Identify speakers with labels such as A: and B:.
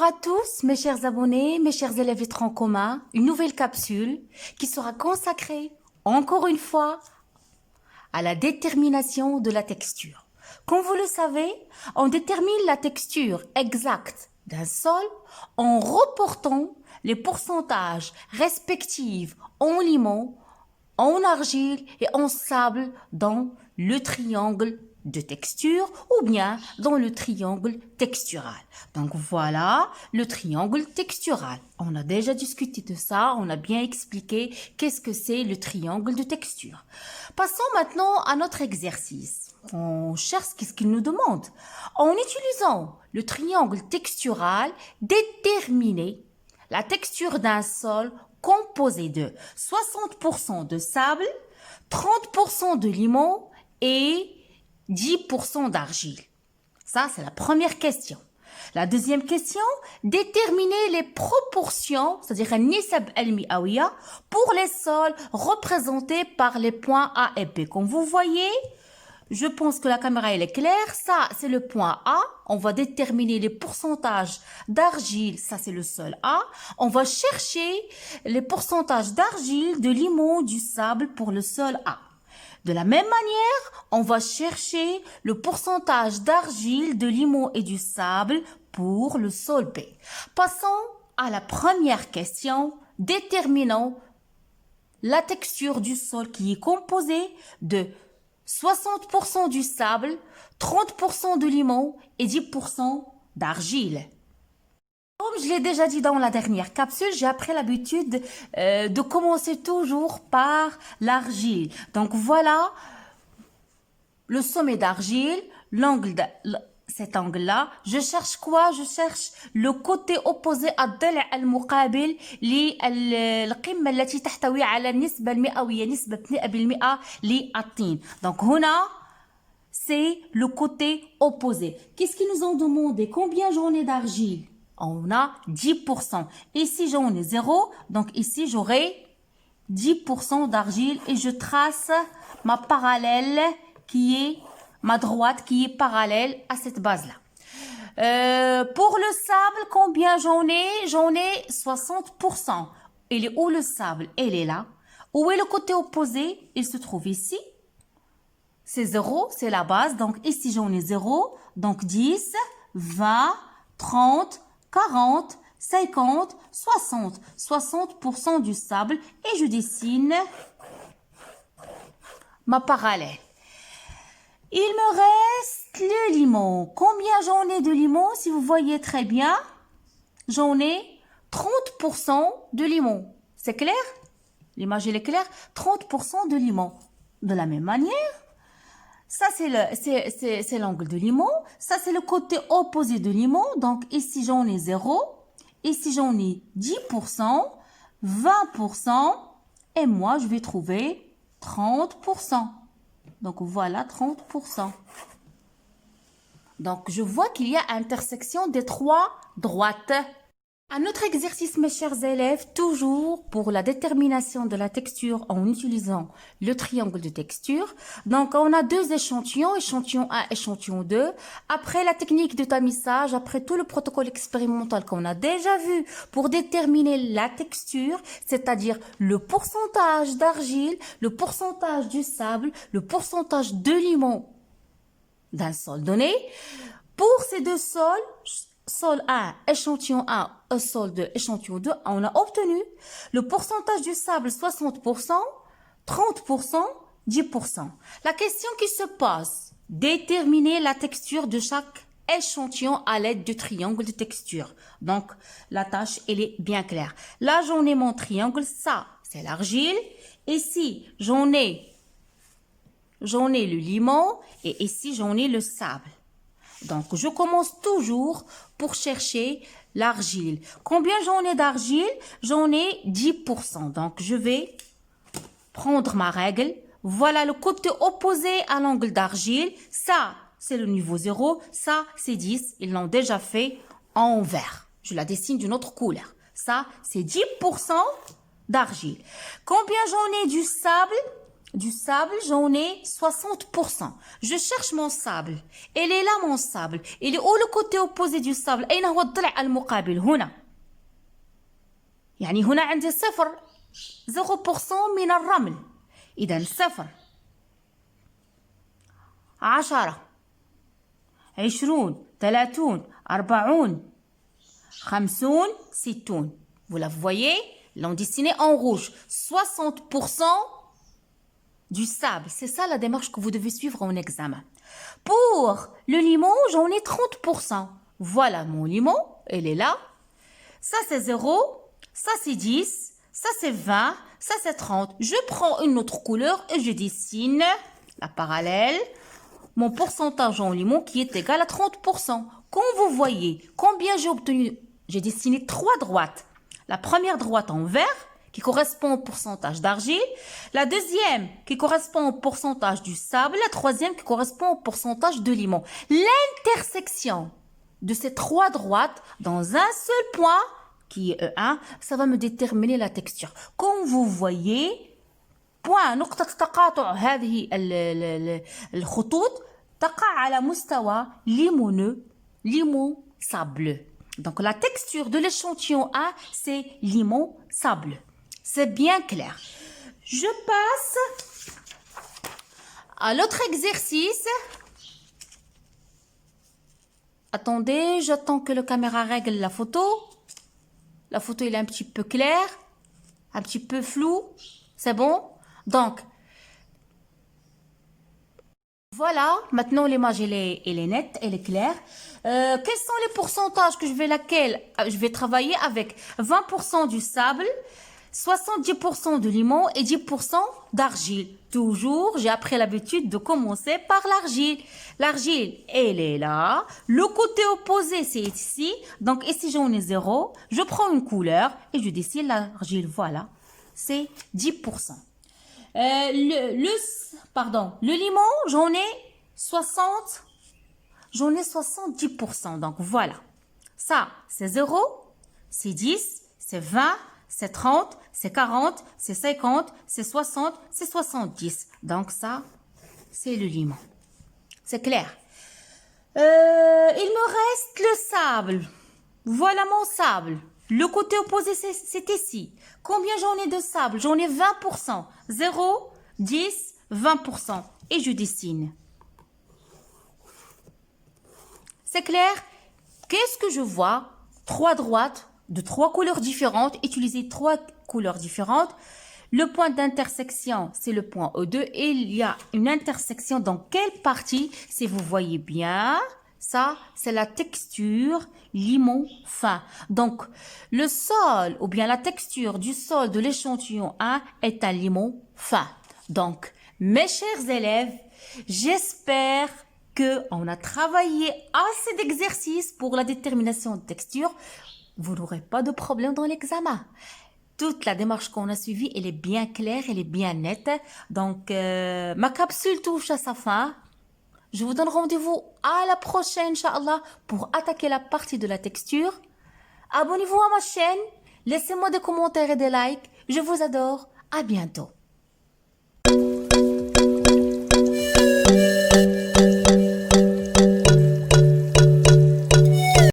A: à tous, mes chers abonnés, mes chers élèves de tronc commun, une nouvelle capsule qui sera consacrée, encore une fois, à la détermination de la texture. Comme vous le savez, on détermine la texture exacte d'un sol en reportant les pourcentages respectifs en limon, en argile et en sable dans le triangle de texture ou bien dans le triangle textural. Donc voilà le triangle textural. On a déjà discuté de ça, on a bien expliqué qu'est-ce que c'est le triangle de texture. Passons maintenant à notre exercice. On cherche ce qu'il nous demande. En utilisant le triangle textural, déterminer la texture d'un sol composé de 60% de sable, 30% de limon et 10% d'argile. Ça, c'est la première question. La deuxième question, déterminer les proportions, c'est-à-dire un nisab al-mi'awiya, pour les sols représentés par les points A et B. Comme vous voyez, je pense que la caméra elle est claire. Ça, c'est le point A. On va déterminer les pourcentages d'argile. Ça, c'est le sol A. On va chercher les pourcentages d'argile, de limon, du sable pour le sol A. De la même manière, on va chercher le pourcentage d'argile, de limon et du sable pour le sol B. Passons à la première question. Déterminons la texture du sol qui est composée de 60% du sable, 30% de limon et 10% d'argile. Comme je l'ai déjà dit dans la dernière capsule, j'ai appris l'habitude de commencer toujours par l'argile. Donc voilà le sommet d'argile, cet angle-là. Je cherche quoi? Je cherche le côté opposé الضلع المقابل للقمة التي تحتوي على النسبة المئوية نسبة 100% للطين. Donc هنا c'est le côté opposé. Qu'est-ce qu'ils nous ont demandé? Combien j'en ai d'argile? On a 10%. Ici, j'en ai 0. Donc ici, j'aurai 10% d'argile et je trace ma parallèle ma droite qui est parallèle à cette base-là. Pour le sable, combien j'en ai? J'en ai 60%. Il est où le sable? Il est là. Où est le côté opposé? Il se trouve ici. C'est 0, c'est la base. Donc ici, j'en ai 0. Donc 10, 20, 30, 40, 50, 60. 60% du sable. Et je dessine ma parallèle. Il me reste le limon. Combien j'en ai de limon? Si vous voyez très bien, j'en ai 30% de limon. C'est clair? L'image est claire? 30% de limon. De la même manière, ça c'est l'angle de limon. Ça c'est le côté opposé de limon. Donc ici j'en ai 0. Ici j'en ai 10%, 20%. Et moi je vais trouver 30%. Donc voilà 30%. Donc je vois qu'il y a intersection des trois droites. Un autre exercice, mes chers élèves, toujours pour la détermination de la texture en utilisant le triangle de texture. Donc, on a deux échantillons, échantillon 1, échantillon 2. Après la technique de tamisage, après tout le protocole expérimental qu'on a déjà vu pour déterminer la texture, c'est-à-dire le pourcentage d'argile, le pourcentage du sable, le pourcentage de limon d'un sol donné. Pour ces deux sols, sol 1, échantillon 1, sol 2, échantillon 2, on a obtenu le pourcentage du sable 60%, 30%, 10%. La question qui se pose, déterminer la texture de chaque échantillon à l'aide du triangle de texture. Donc, la tâche, elle est bien claire. Là, j'en ai mon triangle, ça, c'est l'argile. Ici, j'en ai le limon et ici, j'en ai le sable. Donc, je commence toujours pour chercher l'argile. Combien j'en ai d'argile? J'en ai 10%. Donc, je vais prendre ma règle. Voilà le côté opposé à l'angle d'argile. Ça, c'est le niveau 0. Ça, c'est 10. Ils l'ont déjà fait en vert. Je la dessine d'une autre couleur. Ça, c'est 10% d'argile. Combien j'en ai du sable? Du sable, j'en ai 60%. Je cherche mon sable. Il est là, mon sable. Il est où le côté opposé du sable? أين هو الضلع المقابل؟ هنا. يعني هنا عندي 0% من الرمل. إذا 0 10 20 30 40 50 60. Vous la voyez? L'ont dessiné en rouge. 60% du sable. C'est ça la démarche que vous devez suivre en examen. Pour le limon, j'en ai 30%. Voilà mon limon. Il est là. Ça, c'est 0. Ça, c'est 10. Ça, c'est 20. Ça, c'est 30. Je prends une autre couleur et je dessine la parallèle. Mon pourcentage en limon qui est égal à 30%. Comme vous voyez, combien j'ai obtenu? J'ai dessiné 3 droites. La première droite en vert, qui correspond au pourcentage d'argile. La deuxième, qui correspond au pourcentage du sable. La troisième, qui correspond au pourcentage de limon. L'intersection de ces 3 droites dans un seul point, qui est E1, ça va me déterminer la texture. Comme vous voyez, point نقطة تقاطع هذه الخطوط تقع على مستوى limoneux, limon sableux. Donc la texture de l'échantillon A, c'est limon sableux. C'est bien clair. Je passe à l'autre exercice. Attendez, j'attends que la caméra règle la photo. La photo, elle est un petit peu claire, un petit peu floue. C'est bon? Donc, voilà. Maintenant, l'image, elle est nette, elle est claire. Quels sont les pourcentages que je vais travailler avec 20% du sable, 70% de limon et 10% d'argile. Toujours, j'ai appris l'habitude de commencer par l'argile. L'argile, elle est là. Le côté opposé, c'est ici. Donc ici, j'en ai 0. Je prends une couleur et je dessine l'argile. Voilà, c'est 10%. Le limon, j'en ai 70%. Donc voilà. Ça, c'est 0, c'est 10, c'est 20, c'est 30, c'est 40, c'est 50, c'est 60, c'est 70. Donc ça, c'est le limon. C'est clair. Il me reste le sable. Voilà mon sable. Le côté opposé, c'est ici. Combien j'en ai de sable? J'en ai 20%. 0, 10, 20%. Et je dessine. C'est clair? Qu'est-ce que je vois? 3 droites de 3 couleurs différentes. Utiliser 3 couleurs différentes. Le point d'intersection, c'est le point E2. Et il y a une intersection dans quelle partie? Si vous voyez bien, ça, c'est la texture limon fin. Donc, le sol ou bien la texture du sol de l'échantillon 1 est un limon fin. Donc, mes chers élèves, j'espère qu'on a travaillé assez d'exercices pour la détermination de texture. Vous n'aurez pas de problème dans l'examen. Toute la démarche qu'on a suivie, elle est bien claire, elle est bien nette. Donc, ma capsule touche à sa fin. Je vous donne rendez-vous à la prochaine, Inch'Allah, pour attaquer la partie de la texture. Abonnez-vous à ma chaîne. Laissez-moi des commentaires et des likes. Je vous adore. À bientôt.